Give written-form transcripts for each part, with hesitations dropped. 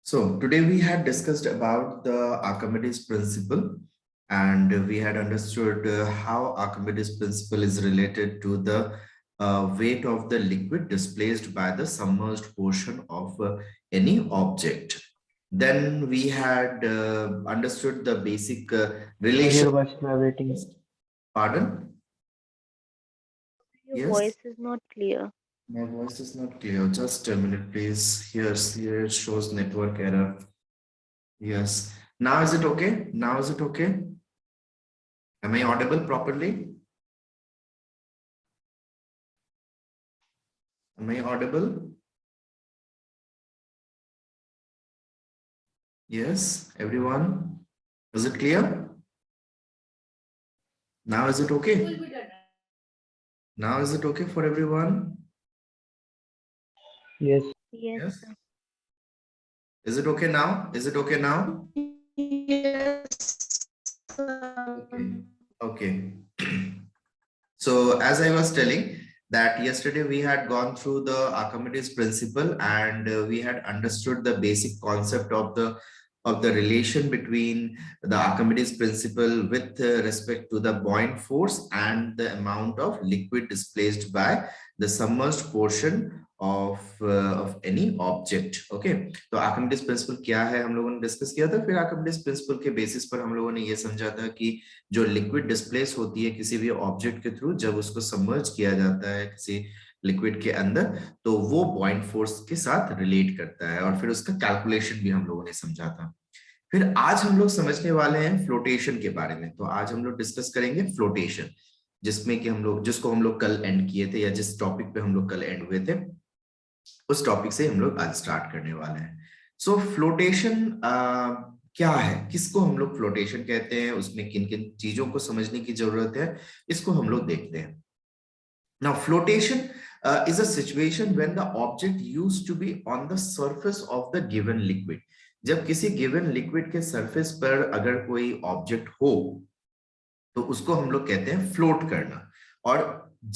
So today we had discussed about the Archimedes principle, and we had understood how Archimedes principle is related to the weight of the liquid displaced by the submerged portion of any object. Then we had understood the basic relation. Your voice is vibrating. Pardon? Your Yes, voice is not clear. my voice is not clear. Just a minute, please. Here it shows network error. Yes. Now is it okay? Now is it okay? Am I audible properly? Am I audible? Yes, everyone. Is it clear? Now is it okay? Now is it okay for everyone? Yes. Yes, Yes. sir. Is it okay now? Is it okay now? Yes. Okay. Okay. So as I was telling that yesterday we had gone through the Archimedes principle, and we had understood the basic concept of the relation between the Archimedes principle with respect to the buoyant force and the amount of liquid displaced by the submerged portion of any object. Okay, तो Archimedes principal क्या है हम लोगों ने discuss किया था। फिर Archimedes principal के बेसिस पर हम लोगों ने ये समझा था कि जो लिक्विड डिस्प्लेस होती है किसी भी ऑब्जेक्ट के थ्रू, जब उसको सबमर्ज किया जाता है किसी लिक्विड के अंदर, तो वो बॉइंट फोर्स के साथ रिलेट करता है, और फिर उसका कैलकुलेशन भी हम लोगों ने समझा था। फिर आज हम लोग समझने वाले हैं फ्लोटेशन के बारे में। तो आज हम लोग डिस्कस करेंगे फ्लोटेशन, जिसमें कि जिसको हम लोग कल एंड किए थे, या जिस टॉपिक पे हम लोग कल एंड हुए थे, उस टॉपिक से हम लोग आज स्टार्ट करने वाले हैं। सो फ्लोटेशन क्या है, किसको हम लोग फ्लोटेशन कहते हैं, उसमें किन किन चीजों को समझने की जरूरत है, इसको हम लोग देखते हैं। Now flotation is a situation when the object used to be on the surface of the given liquid। जब किसी गिवन लिक्विड के सरफेस पर अगर कोई ऑब्जेक्ट हो तो उसको हम लोग कहते हैं फ्लोट करना। और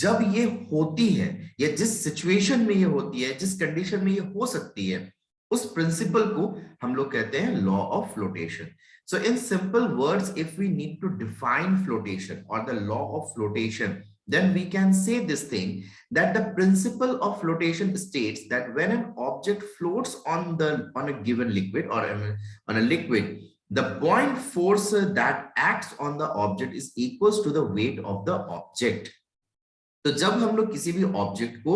जब ये होती है, या जिस सिचुएशन में ये होती है, जिस कंडीशन में ये हो सकती है, उस प्रिंसिपल को हम लोग कहते हैं law of flotation. So in simple words, if we need to define flotation और the law of flotation, then we can say this thing, that the principle of flotation states that when an object floats on a given liquid, or on a liquid, the buoyant force that acts on the object is equals to the weight of the object। तो जब हम लोग किसी भी object को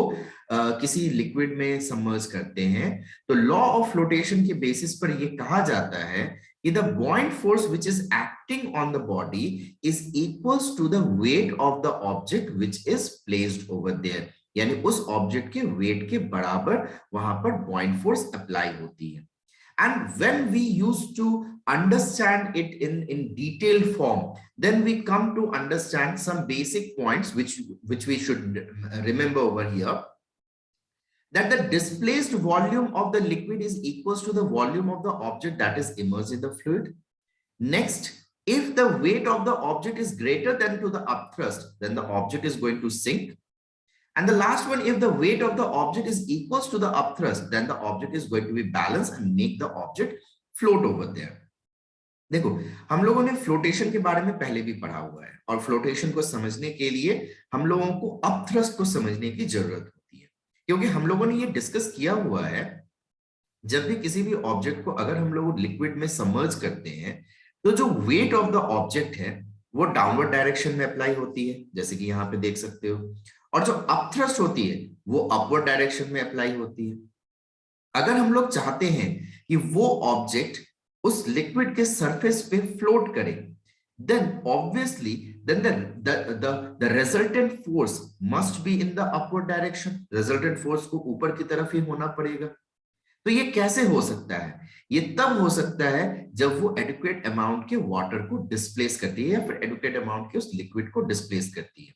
किसी liquid में submerge करते हैं, तो लॉ ऑफ फ्लोटेशन के बेसिस पर ये कहा जाता है कि the buoyant force which is acting on the body is equals to the weight of the object which is placed over there। यानी उस ऑब्जेक्ट के वेट के बराबर वहां पर buoyant force अप्लाई होती है। And when we used to understand it in detailed form, then we come to understand some basic points which we should remember over here, that the displaced volume of the liquid is equals to the volume of the object that is immersed in the fluid. Next, if the weight of the object is greater than to the upthrust, then the object is going to sink. And the last one, if the weight of the object is equals to the upthrust, then the object is going to be balanced and make the object float over there। देखो, हम लोगों ने flotation के बारे में पहले भी पढ़ा हुआ है, और फ्लोटेशन को समझने के लिए हम लोगों को अपथ्रस्ट को समझने की जरूरत होती है, क्योंकि हम लोगों ने ये डिस्कस किया हुआ है, जब भी किसी भी ऑब्जेक्ट को अगर हम लोग लिक्विड में सबमर्ज करते हैं, तो जो वेट ऑफ द ऑब्जेक्ट है वो डाउनवर्ड डायरेक्शन में अप्लाई होती है, जैसे कि यहाँ पे देख सकते हो, और जो अपथ्रस्ट होती है वो अपवर्ड डायरेक्शन में अप्लाई होती है। अगर हम लोग चाहते हैं कि वो ऑब्जेक्ट उस लिक्विड के सरफेस पे फ्लोट करे, then obviously then the resultant force must be in the upward direction। resultant force को ऊपर की तरफ ही होना पड़ेगा। तो ये कैसे हो सकता है? ये तब हो सकता है जब वो एडिक्वेट अमाउंट के वाटर को डिस्प्लेस करती है, या फिर एडिक्वेट अमाउंट के उस लिक्विड को डिस्प्लेस करती है।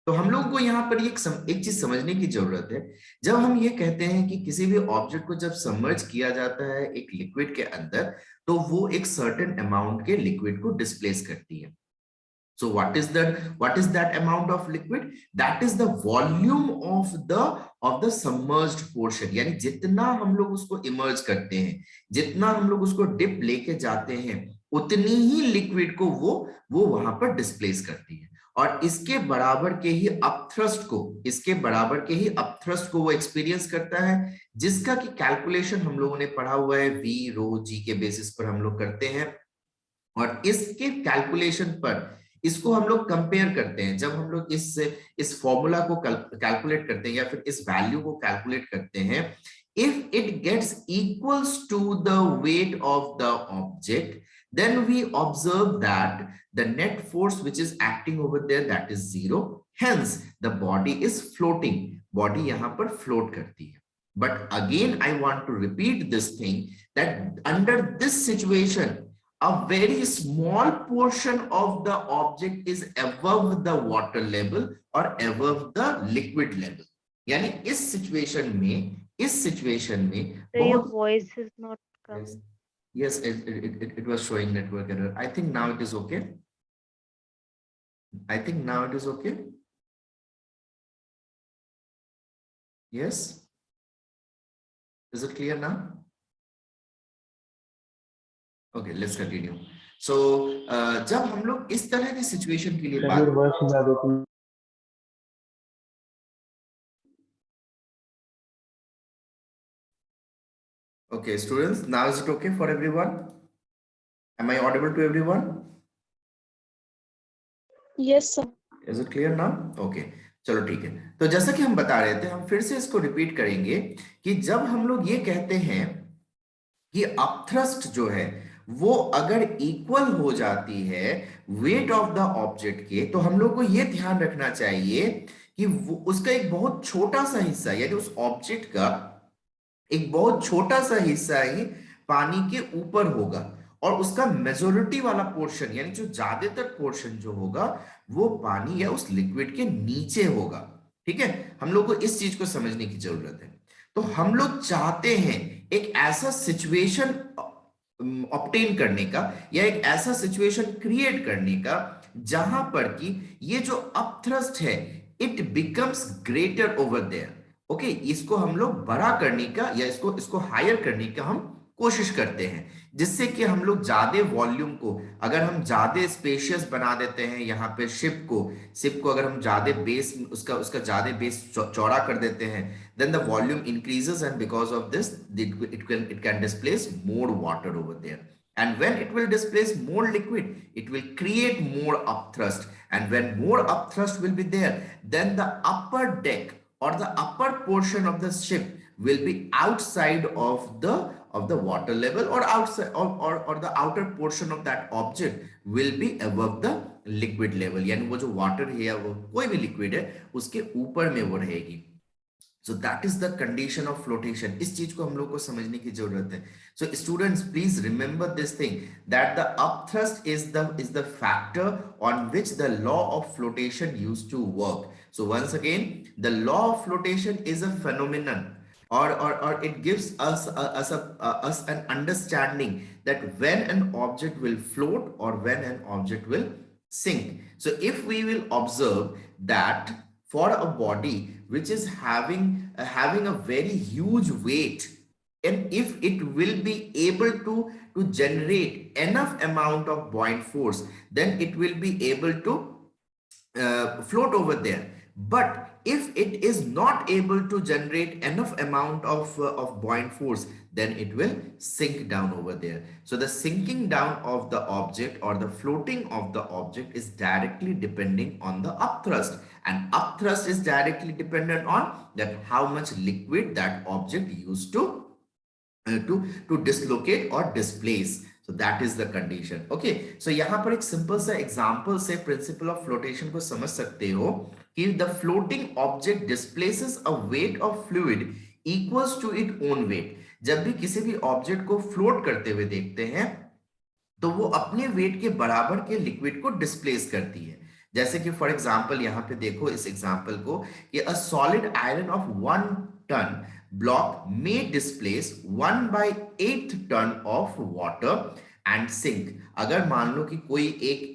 तो हम लोग को यहाँ पर एक चीज समझने की जरूरत है। जब हम ये कहते हैं कि किसी भी ऑब्जेक्ट को जब सबमर्ज किया जाता है एक लिक्विड के अंदर, तो वो एक सर्टेन अमाउंट के लिक्विड को डिस्प्लेस करती है। So what is that amount of liquid? That is the volume of the submerged portion. यानी जितना हम लोग उसको इमर्ज करते हैं, जितना हम लोग उसको डिप लेके जाते हैं, उतनी ही लिक्विड को वो वहां पर डिस्प्लेस करती है। और इसके बराबर के ही अपथ्रस्ट को वो एक्सपीरियंस करता है, जिसका कि कैलकुलेशन हम लोगों ने पढ़ा हुआ है, वी रो जी के बेसिस पर हम लोग करते हैं। और इसके कैलकुलेशन पर इसको हम लोग कंपेयर करते हैं। जब हम लोग इस फॉर्मूला को कैलकुलेट करते हैं या फिर इस वैल्यू को कैलकुलेट करते हैं, if it gets equals to the weight of the object, then we observe that the net force which is acting over there, that is zero, hence the body is floating. Body यहाँ पर float करती है। But again I want to repeat this thing, that under this situation a very small portion of the object is above the water level or above the liquid level. यानी इस situation में your voice is not coming. Yes, it was showing network error. I think now it is okay. Yes. Is it clear now? Okay, let's continue. So जब हम लोग इस तरह की situation के लिए बात, okay, students, now is it okay for everyone? Am I audible to everyone? Yes, sir. Is it clear now? Okay, चलो ठीक है। तो जैसा कि हम बता रहे थे, हम फिर से इसको रिपीट करेंगे कि जब हम लोग ये कहते हैं कि अपथ्रस्ट जो है वो अगर इक्वल हो जाती है वेट ऑफ द ऑब्जेक्ट के, तो हम लोग को ये ध्यान रखना चाहिए कि उसका एक बहुत छोटा सा हिस्सा, यानी उस ऑब्जेक्ट का एक बहुत छोटा सा हिस्सा ही पानी के ऊपर होगा और उसका मेजॉरिटी वाला पोर्शन, यानी जो ज्यादातर पोर्शन जो होगा वो पानी या उस लिक्विड के नीचे होगा। ठीक है, हम लोग को इस चीज को समझने की जरूरत है। तो हम लोग चाहते हैं एक ऐसा सिचुएशन ऑब्टेन करने का या एक ऐसा सिचुएशन क्रिएट करने का जहां पर कि ये जो अपथ्रस्ट है it becomes greater over there. Okay, इसको हम लोग बड़ा करने का या इसको हायर करने का हम कोशिश करते हैं, जिससे कि हम लोग ज्यादा वॉल्यूम को, अगर हम ज्यादा स्पेशियस बना देते हैं यहाँ पे शिप को अगर हम ज्यादा बेस उसका ज्यादा बेस चौड़ा कर देते हैं, then the volume increases and because of this it can displace more water over there, and when it will displace more liquid it will create more upthrust, and when more upthrust will be there, then the upper deck or the upper portion of the ship will be outside of the water level, or outside or the outer portion of that object will be above the liquid level, यानी वो जो water है या वो कोई भी liquid है उसके ऊपर में वो रहेगी। So that is the condition of flotation. इस चीज को हम लोग को समझने की जरूरत है। So students, please remember this thing, that the upthrust is the factor on which the law of flotation used to work. So once again, the law of flotation is a phenomenon, or it gives us an understanding that when an object will float or when an object will sink. So if we will observe that for a body which is having a very huge weight, and if it will be able to generate enough amount of buoyant force, then it will be able to float over there. But if it is not able to generate enough amount of buoyant force, then it will sink down over there. So the sinking down of the object or the floating of the object is directly depending on the upthrust, and upthrust is directly dependent on that how much liquid that object used to dislocate or displace. So that is the condition. Okay, so यहाँ पर एक simple सा example से principle of flotation को समझ सकते हो कि the floating object displaces a weight of fluid equals to its own weight. जब भी किसी भी ऑब्जेक्ट को फ्लोट करते हुए देखते हैं तो वो अपने वेट के बराबर के लिक्विड को डिस्प्लेस करती है। जैसे कि फॉर एग्जांपल यहाँ पे देखो इस एग्जांपल को कि a solid iron of 1 ton block may displace 1/8 ton of water and sink. अगर मान लो कि कोई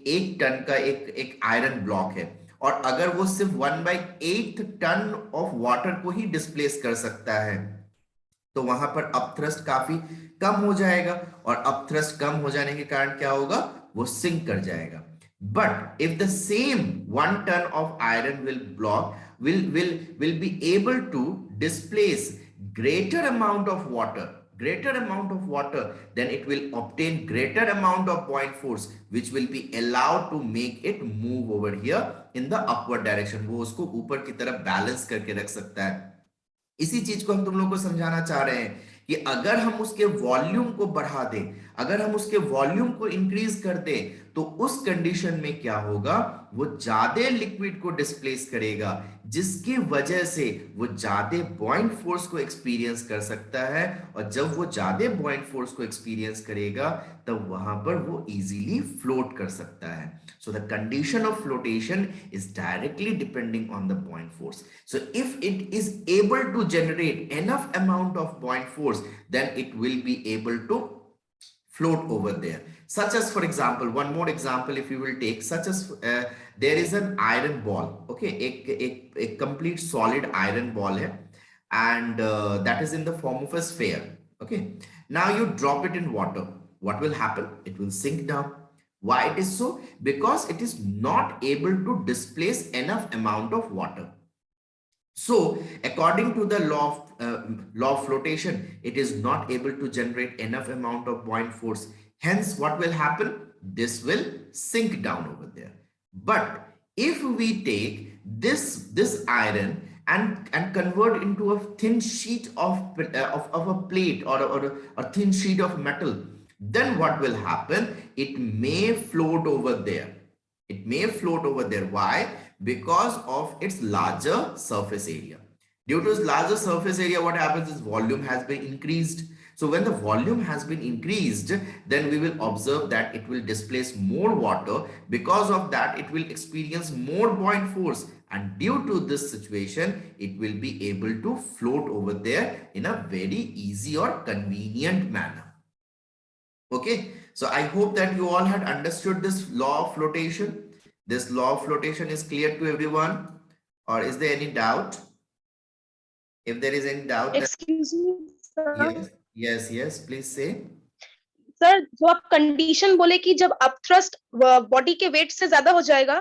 एक टन का एक आयरन ब्लॉक है और अगर वो सिर्फ 1/8 टन ऑफ वाटर को ही डिस्प्लेस कर सकता है, तो वहां पर अपथ्रस्ट काफी कम हो जाएगा, और अपथ्रस्ट कम हो जाने के कारण क्या होगा, वो सिंक कर जाएगा. But if the same 1 ton of iron will be able to displace greater amount of water, then it will obtain greater amount of buoyant force, which will be allowed to make it move over here in the upward direction. वो उसको ऊपर की तरफ balance करके रख सकता है. इसी चीज को हम तुम लोग को समझाना चाह रहे हैं कि अगर हम उसके वॉल्यूम को बढ़ा दें, अगर हम उसके वॉल्यूम को इंक्रीज कर दें, तो उस कंडीशन में क्या होगा, वो ज्यादा लिक्विड को डिस्प्लेस करेगा, जिसकी वजह से वो ज्यादा बॉइंट फोर्स को एक्सपीरियंस कर सकता है. और जब वो ज्यादा बॉइंट फोर्स को एक्सपीरियंस करेगा, तब वहां पर वो इजीली फ्लोट कर सकता है. So the condition of flotation is directly depending on the buoyant force. So if it is able to generate enough amount of buoyant force, then it will be able to float over there. Such as, for example, one more example if you will take, such as there is an iron ball, okay, a complete solid iron ball hai, and that is in the form of a sphere, okay. Now you drop it in water. What will happen? It will sink down. Why it is so? Because it is not able to displace enough amount of water. So according to the law of flotation, it is not able to generate enough amount of buoyant force. Hence, what will happen? This will sink down over there. But if we take this iron and convert into a thin sheet of a plate or a thin sheet of metal, then what will happen? It may float over there. It may float over there. Why? Because of its larger surface area. Due to its larger surface area, what happens is volume has been increased. So when the volume has been increased, then we will observe that it will displace more water. Because of that, it will experience more buoyant force. And due to this situation, it will be able to float over there in a very easy or convenient manner. Okay, so I hope that you all had understood this law of flotation. This law of flotation is clear to everyone, or is there any doubt? If there is any doubt, then Excuse me, sir. yes, please say. Sir, जो आप condition बोले कि जब upthrust body के wait से ज्यादा हो जाएगा,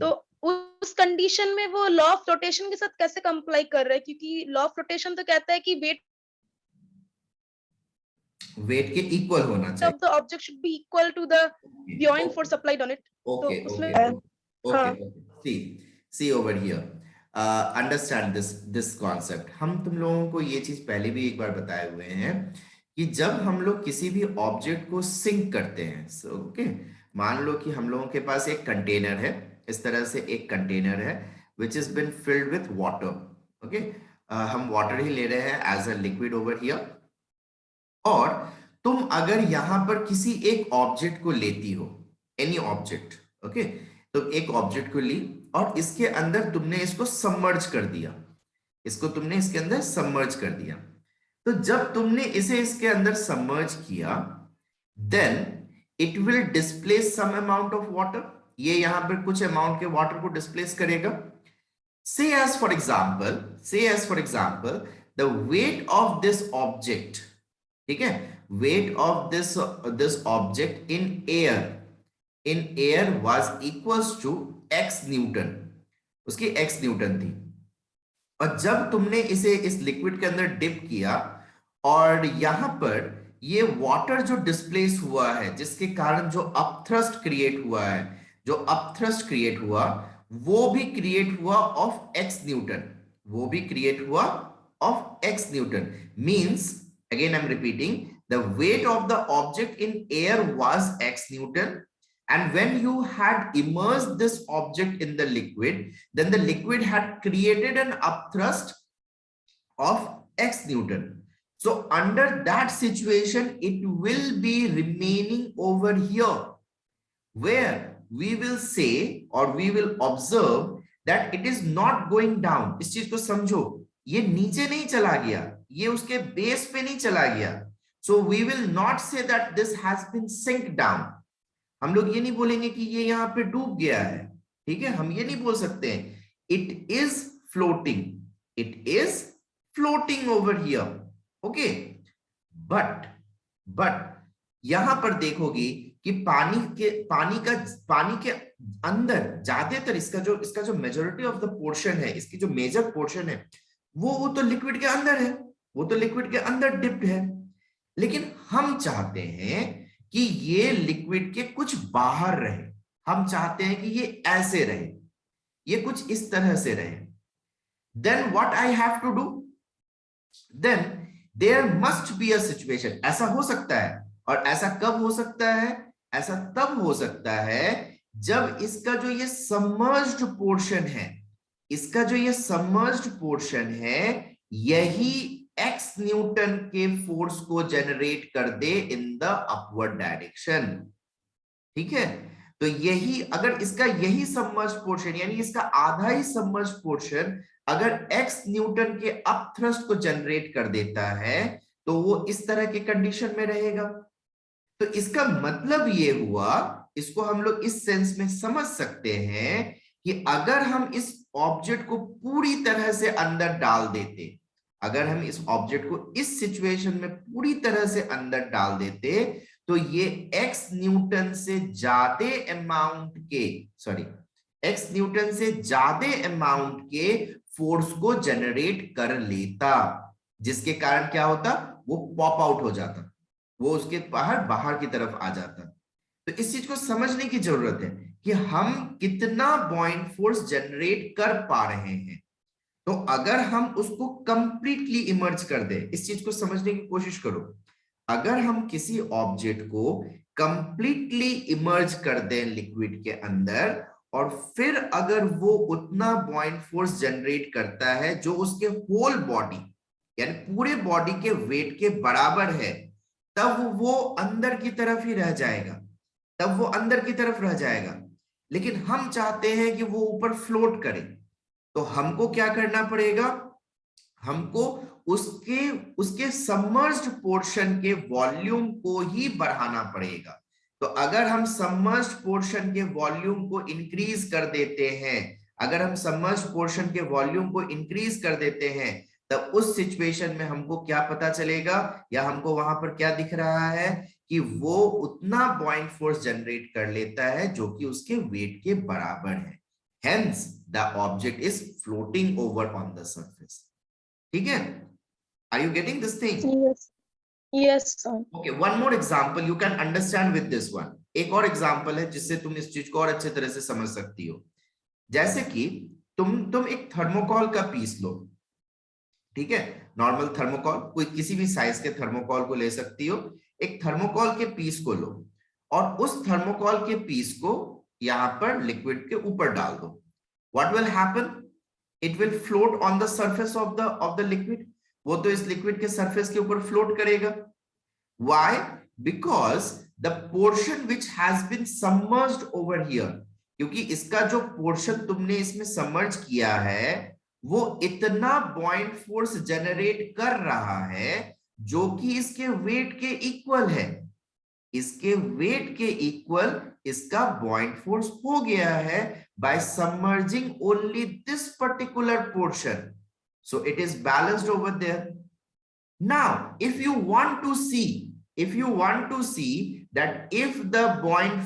तो उस कंडीशन में वो लॉ ऑफ फ्लोटेशन के साथ कैसे कंप्लाई कर रहे हैं? क्योंकि लॉ ऑफ फ्लोटेशन तो कहता है कि वेट के इक्वल होना चाहिए. the object should be equal to the buoyant force applied on it. Okay. See over here. Understand this concept. हम तुम लोगों को ये चीज पहले भी एक बार बताए हुए हैं कि जब हम लोग किसी भी ऑब्जेक्ट को सिंक करते हैं, ओके, मान लो कि हम लोगों के पास एक कंटेनर है, इस तरह से एक कंटेनर है which has been filled with water. Okay, हम वाटर ही ले रहे हैं as a liquid over here. और तुम अगर यहां पर किसी एक ऑब्जेक्ट को लेती हो, एनी ऑब्जेक्ट, ओके, तो एक ऑब्जेक्ट को ली और इसके अंदर तुमने इसको सबमर्ज कर दिया, तुमने इसके अंदर सबमर्ज कर दिया. तो जब तुमने इसे इसके अंदर सबमर्ज किया, then it will displace some amount of water. ये यहां पर कुछ अमाउंट के वाटर को डिस्प्लेस करेगा. Say as for example, the weight of this object, ठीक है, weight of this object in air was equals to x Newton. उसकी x न्यूटन थी. और जब तुमने इसे इस लिक्विड के अंदर डिप किया और यहां पर ये वाटर जो डिस्प्लेस हुआ है, जिसके कारण जो अपथ्रस्ट क्रिएट हुआ, वो भी क्रिएट हुआ of x Newton. Means, again I'm repeating, the weight of the object in air was x Newton, and when you had immersed this object in the liquid, then the liquid had created an upthrust of x Newton. So under that situation, it will be remaining over here, where we will say or we will observe that it is not going down. इस चीज को समझो, ये नीचे नहीं चला गया, ये उसके बेस पे नहीं चला गया, So we will not say that this has been sink down. हम लोग ये नहीं बोलेंगे कि ये यहाँ पे डूब गया है, ठीक है, हम ये नहीं बोल सकते हैं. It is floating. It is floating over here. Okay. But यहां पर देखोगे कि पानी के अंदर ज्यादातर इसका जो मेजॉरिटी ऑफ द पोर्शन है, इसकी जो मेजर पोर्शन है, वो तो लिक्विड के अंदर है, वो तो लिक्विड के अंदर डिप्ड है. लेकिन हम चाहते हैं कि ये लिक्विड के कुछ बाहर रहे. हम चाहते हैं कि ये ऐसे रहे, ये कुछ इस तरह से रहे. Then what I have to do? Then there must be a situation. ऐसा हो सकता है. और ऐसा कब हो सकता है? ऐसा तब हो सकता है जब इसका जो ये सबमर्ज्ड पोर्शन है, इसका जो ये सबमर्ज्ड पोर्शन है, यही x न्यूटन के फोर्स को जनरेट कर दे इन द अपवर्ड डायरेक्शन. ठीक है, तो यही अगर इसका यही सबमर्ज्ड पोर्शन यानी इसका आधा ही सबमर्ज्ड पोर्शन अगर x न्यूटन के अप थ्रस्ट को जनरेट कर देता है तो वो इस तरह के कंडीशन में रहेगा. तो इसका मतलब ये हुआ, इसको हम लोग इस सेंस में समझ सकते हैं कि अगर हम इस ऑब्जेक्ट को पूरी तरह से अंदर डाल देते, अगर हम इस ऑब्जेक्ट को इस सिचुएशन में पूरी तरह से अंदर डाल देते, तो ये x न्यूटन से ज्यादा अमाउंट के x न्यूटन से ज्यादा अमाउंट के फोर्स को जनरेट कर लेता, जिसके कारण क्या होता, वो पॉप आउट हो जाता, वो उसके बाहर की तरफ आ जाता. तो इस चीज को समझने की जरूरत है कि हम कितना बॉइंट फोर्स जनरेट कर पा रहे हैं. तो अगर हम उसको कंप्लीटली इमर्ज कर दे, इस चीज को समझने की कोशिश करो. अगर हम किसी ऑब्जेक्ट को कंप्लीटली इमर्ज कर दें लिक्विड के अंदर और फिर अगर वो उतना बॉइंट फोर्स जनरेट करता है जो उसके होल बॉडी यानी पूरे बॉडी के वेट के बराबर है, तब वो अंदर की तरफ ही रह जाएगा, तब वो अंदर की तरफ रह जाएगा. लेकिन हम चाहते हैं कि वो ऊपर फ्लोट करे, तो हमको क्या करना पड़ेगा, हमको उसके सबमर्ज्ड पोर्शन के वॉल्यूम को ही बढ़ाना पड़ेगा. तो अगर हम सबमर्ज्ड पोर्शन के वॉल्यूम को इंक्रीज कर देते हैं, अगर हम सबमर्ज्ड पोर्शन के वॉल्यूम को इंक्रीज कर देते हैं, तब उस सिचुएशन में हमको क्या पता चलेगा, या हमको वहां पर क्या दिख रहा है कि वो उतना बॉइंट फोर्स जनरेट कर लेता है जो कि उसके वेट के बराबर है. Hence, the object is floating over on the surface. ठीक है? Are you getting this thing? Yes. Yes, sir. Okay, one more example you can understand with this one. एक और एग्जाम्पल है जिससे तुम इस चीज को और अच्छे तरह से समझ सकती हो. जैसे कि तुम एक थर्मोकॉल का पीस लो, ठीक है, नॉर्मल थर्मोकॉल, कोई किसी भी साइज के थर्मोकॉल को ले सकती हो. एक थर्मोकॉल के पीस को लो और उस थर्मोकॉल के पीस को यहां पर लिक्विड के ऊपर डाल दो. What will happen? It will float on the surface of the liquid. वो तो इस लिक्विड के सरफेस के ऊपर फ्लोट करेगा. Why? Because the portion which has been submerged over here, क्योंकि इसका जो पोर्शन तुमने इसमें सबमर्ज किया है वो इतना बॉइंट फोर्स जनरेट कर रहा है जो कि इसके वेट के इक्वल है. इसके वेट के इक्वल इसका बॉइंट फोर्स हो गया है by submerging only this particular portion. So it is balanced over there. Now, if you want to see that if the buoyant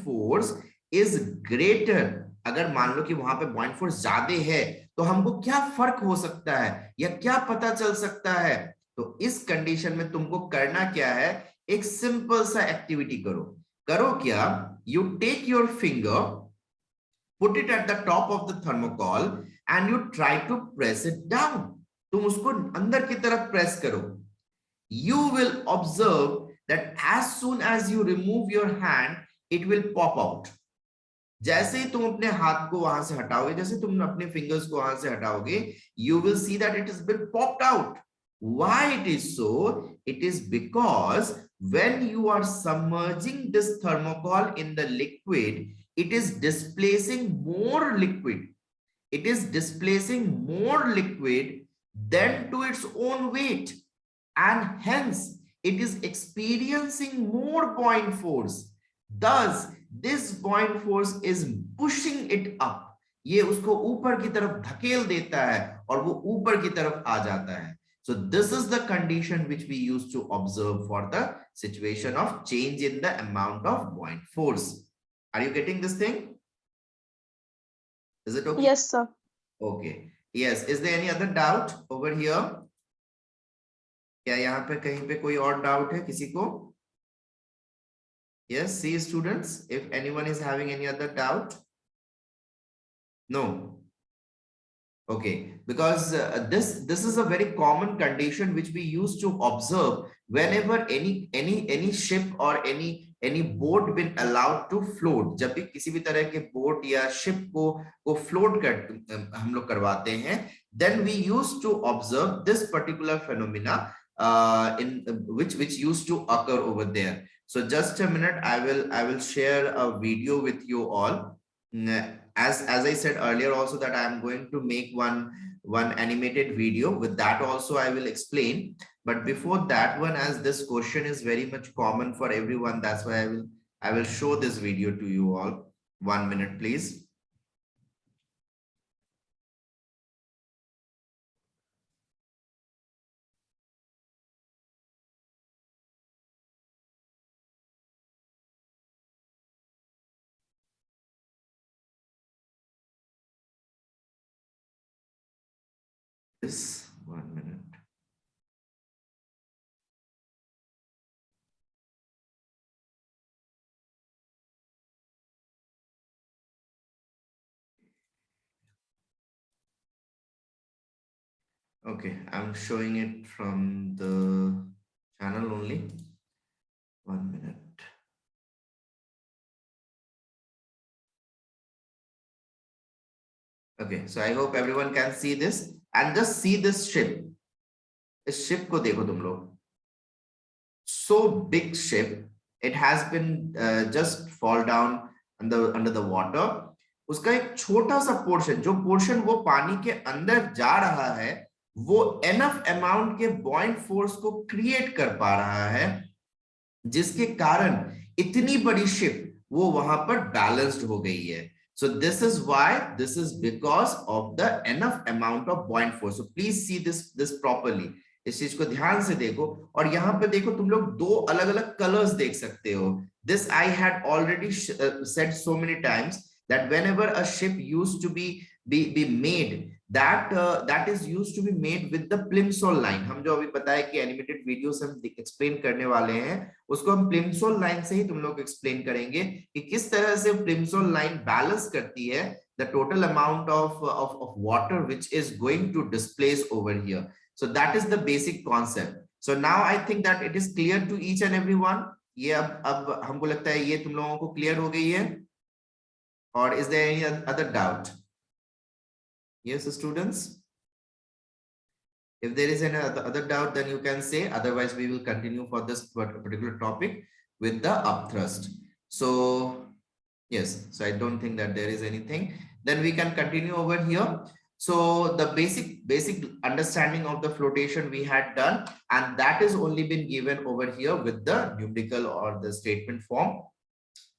force is greater, अगर मान लो कि वहां पे buoyant force ज्यादा है, तो हमको क्या फर्क हो सकता है या क्या पता चल सकता है. तो इस कंडीशन में तुमको करना क्या है, एक सिंपल सा एक्टिविटी करो क्या, you take your finger, put it at the top of the thermocol and you try to press it down. तुम उसको अंदर की तरफ प्रेस करो. You will observe that as soon as you remove your hand, it will pop out. जैसे ही तुम अपने हाथ को वहां से हटाओगे, जैसे तुम अपने फिंगर्स को वहां से हटाओगे, you will see that it has been popped out. Why it is so? It is because when you are submerging this thermocol in the liquid, it is displacing more liquid. It is displacing more liquid than to its own weight. and hence it is experiencing more buoyant force. Thus, this buoyant force is pushing it up. ये उसको ऊपर की तरफ धकेल देता है और वो ऊपर की तरफ आ जाता है. So this is the condition which we used to observe for the situation of change in the amount of buoyant force. Are you getting this thing? Is it okay? Yes, sir. Okay. Yes. Is there any other doubt over here? क्या यहाँ पे कहीं पे कोई और doubt है किसी को? Yes, see students, if anyone is having any other doubt. No. Okay, because this is a very common condition which we used to observe whenever any ship or any boat been allowed to float. जब भी किसी भी तरह के boat या ship को float कर हम लोग करवाते हैं, then we used to observe this particular phenomena in which used to occur over there. So just a minute, I will share a video with you all. As I said earlier also that I am going to make one animated video. With that also I will explain. But before that one, as this question is very much common for everyone, that's why I will show this video to you all. 1 minute, please. This 1 minute. Okay, I'm showing it from the channel only. 1 minute. Okay, so I hope everyone can see this. And just see this ship. इस ship को देखो तुम लोग. So big ship, it has been just fall down under the water. उसका एक छोटा सा portion, जो portion वो पानी के अंदर जा रहा है, वो enough amount के buoyant force को create कर पा रहा है, जिसके कारण इतनी बड़ी ship वो वहां पर balanced हो गई है. So this is why, this is because of the enough amount of buoyant force. So please see this properly. इस चीज को ध्यान से देखो और यहाँ पे देखो तुम लोग दो अलग-अलग colors देख सकते हो. This I had already said so many times that whenever a ship used to be made, that is used to be made with the plimsoll line. हम जो अभी बताया कि animated videos हम explain करने वाले हैं, उसको हम plimsoll line से ही तुम लोग explain करेंगे कि किस तरह से plimsoll line balance करती है the total amount of water which is going to displace over here. So that is the basic concept. So now I think that it is clear to each and everyone. ये अब हमको लगता है ये तुम लोगों को clear हो गई है. Or is there any other doubt? Yes, students. If there is any other doubt, then you can say. Otherwise, we will continue for this particular topic with the upthrust. So yes, so I don't think that there is anything. Then we can continue over here. So the basic understanding of the flotation we had done, and that is only been given over here with the numerical or the statement form.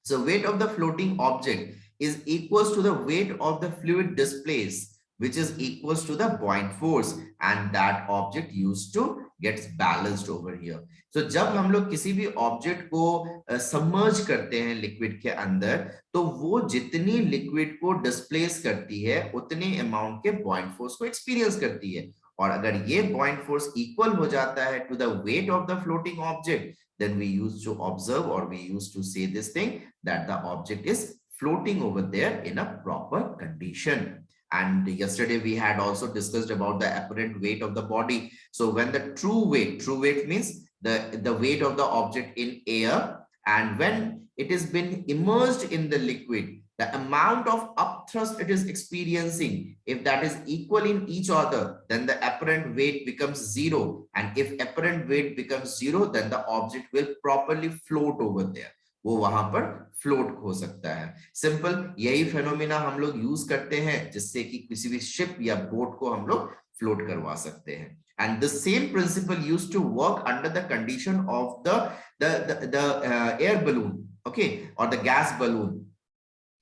So weight of the floating object is equals to the weight of the fluid displaced, which is equals to the buoyant force, and that object used to gets balanced over here. So जब हम लोग किसी भी object को submerge करते हैं liquid के अंदर, तो वो जितनी लिक्विड को डिस्प्लेस करती है उतने अमाउंट के buoyant force को एक्सपीरियंस करती है. और अगर ये buoyant force इक्वल हो जाता है to the weight of the floating object, then we used to observe or we used to say this thing that the object is floating over there in a proper condition. And yesterday we had also discussed about the apparent weight of the body. So when the true weight means the weight of the object in air, and when it has been immersed in the liquid, the amount of upthrust it is experiencing, if that is equal in each other, then the apparent weight becomes 0. And if apparent weight becomes 0, then the object will properly float over there. वो वहां पर float हो सकता है. Simple यही phenomena हम लोग use करते हैं जिससे कि किसी भी शिप या बोट को हम लोग float करवा सकते हैं. And the same principle used to work under the condition of the air balloon, okay, or the gas balloon.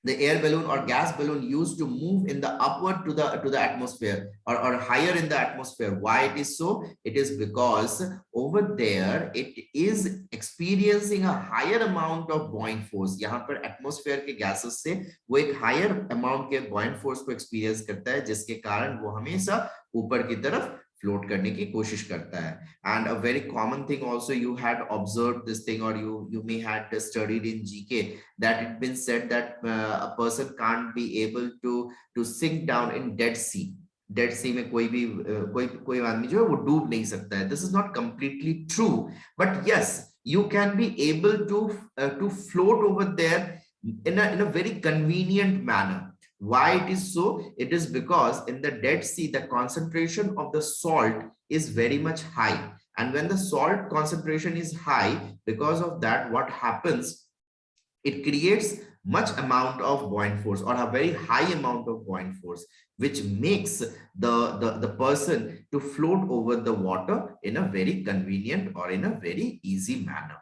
The air balloon or gas balloon used to move in the upward to the atmosphere or higher in the atmosphere. Why it is so? It is because over there it is experiencing a higher amount of buoyant force. यहाँ पर atmosphere के gases से वो एक higher amount के buoyant force को experience करता है, जिसके कारण वो हमेशा ऊपर की तरफ float करने की कोशिश करता है. And a very common thing also, you had observed this thing, or you may had studied in GK, that it been said that a person can't be able to sink down in Dead Sea. Dead Sea में कोई आदमी जो है वो डूब नहीं सकता है. This is not completely true, but yes, you can be able to float over there in a very convenient manner. Why it is so? It is because in the Dead Sea, the concentration of the salt is very much high. And when the salt concentration is high, because of that, what happens? It creates much amount of buoyant force, or a very high amount of buoyant force, which makes the person to float over the water in a very convenient or in a very easy manner.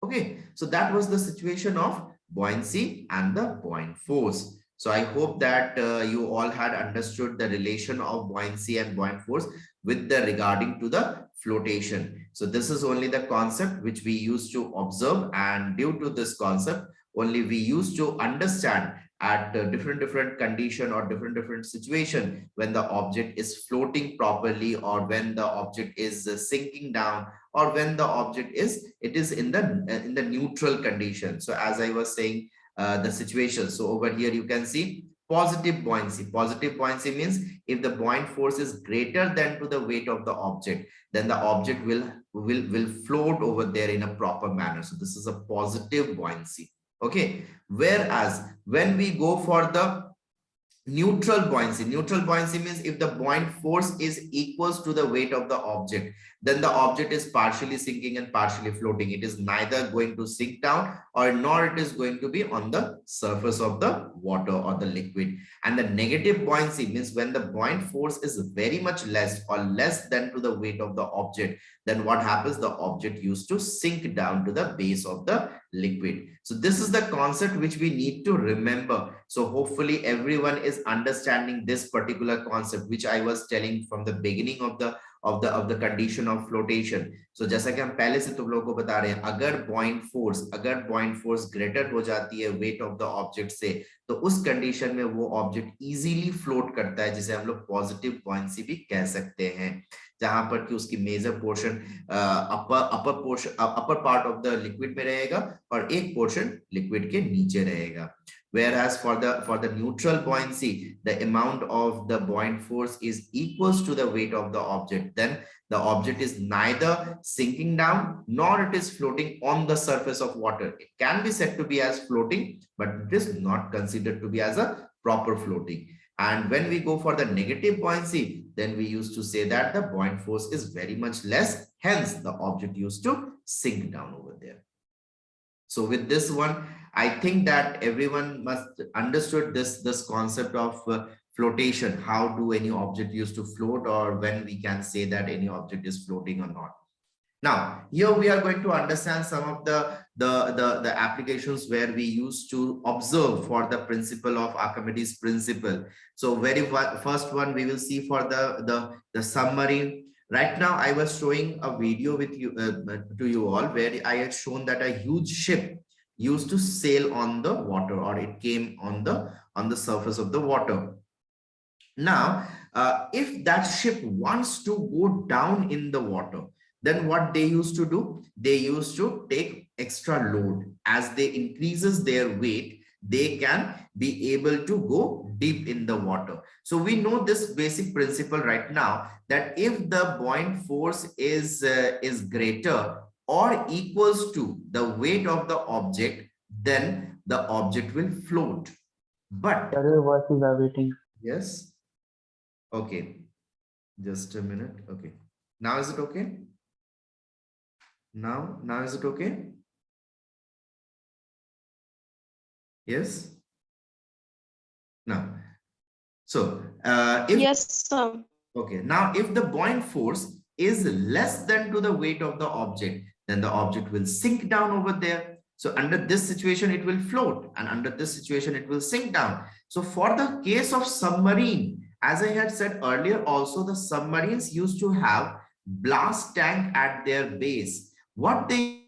Okay, so that was the situation of buoyancy and the buoyant force. So I hope that you all had understood the relation of buoyancy and buoyant force with the regarding to the flotation. So this is only the concept which we used to observe, and due to this concept only we used to understand at different condition or different situation when the object is floating properly, or when the object is sinking down, or when the object is in the neutral condition. So as I was saying, the situation, so over here you can see positive buoyancy. Positive buoyancy means if the buoyant force is greater than to the weight of the object, then the object will float over there in a proper manner. So this is a positive buoyancy. Okay, whereas when we go for the neutral buoyancy means if the buoyant force is equals to the weight of the object, then the object is partially sinking and partially floating. It is neither going to sink down or nor it is going to be on the surface of the water or the liquid. And the negative buoyancy means when the buoyant force is very much less or less than to the weight of the object, then what happens? The object used to sink down to the base of the liquid. So this is the concept which we need to remember. So hopefully everyone is understanding this particular concept which I was telling from the beginning of the condition of flotation. So जैसा कि हम पहले से तुम लोगों को बता रहे हैं, अगर buoyant force greater हो जाती है weight of the object से, तो उस condition में वो object easily float करता है, जिसे हम लोग positive buoyancy भी कह सकते हैं, जहां पर कि उसकी major portion upper part of the liquid में रहेगा और एक पोर्शन लिक्विड के नीचे रहेगा. Whereas for the neutral buoyancy, the amount of the buoyant force is equals to the weight of the object, then the object is neither sinking down nor it is floating on the surface of water. It can be said to be as floating, but it is not considered to be as a proper floating. And when we go for the negative buoyancy, then we used to say that the buoyant force is very much less, hence the object used to sink down over there. So with this one, I think that everyone must understood this concept of flotation. How do any object used to float, or when we can say that any object is floating or not. Now, here we are going to understand some of the applications where we used to observe for the principle of Archimedes principle. So very first one we will see for the submarine. Right now, I was showing a video with you to you all where I had shown that a huge ship used to sail on the water, or it came on the surface of the water. Now, if that ship wants to go down in the water, then what they used to do? They used to take extra load. As they increases their weight, they can be able to go deep in the water. So we know this basic principle right now, that if the buoyant force is greater or equals to the weight of the object, then the object will float. But your voice is vibrating. Yes. Okay. Just a minute. Okay. Now is it okay? Now is it okay? Yes. Now. So if Yes, sir. Okay, now if the buoyant force is less than to the weight of the object, then the object will sink down over there. So under this situation, it will float, and under this situation, it will sink down. So for the case of submarine, as I had said earlier, also the submarines used to have blast tank at their base. What they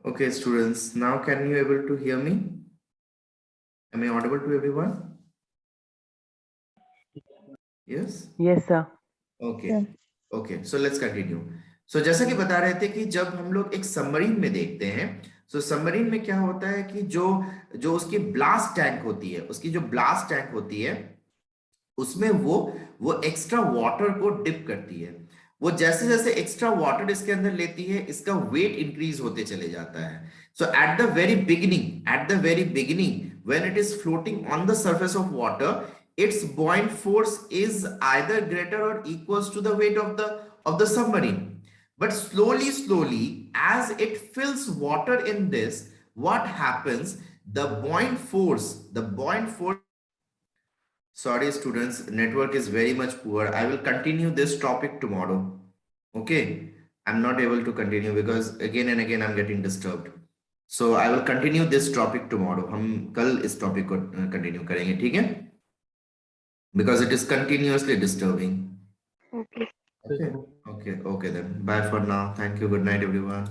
Okay, students, now can you able to hear me? Am I audible to everyone? Yes? Yes, sir. Okay. Okay, so let's continue. So जैसा कि बता रहे थे कि जब हम लोग एक सबमरीन में देखते हैं, so सबमरीन में क्या होता है कि जो जो उसकी ब्लास्ट टैंक होती है, उसकी जो ब्लास्ट टैंक होती है, उसमें वो एक्स्ट्रा वाटर को डिप करती है। वो जैसे जैसे एक्स्ट्रा वाटर इसके अंदर लेती है, इसका वेट इंक्रीज होते चले जाता है। So at the very beginning when it is floating on the surface of water, its buoyant force is either greater or equals to the weight of the submarine. But slowly, as it fills water in this, what happens? The buoyant force. Sorry, students, network is very much poor. I will continue this topic tomorrow. Okay, I'm not able to continue because again and again I'm getting disturbed. So I will continue this topic tomorrow. हम कल इस topic को continue करेंगे, ठीक है? Because it is continuously disturbing. Okay. Okay then. Bye for now. Thank you. Good night, everyone.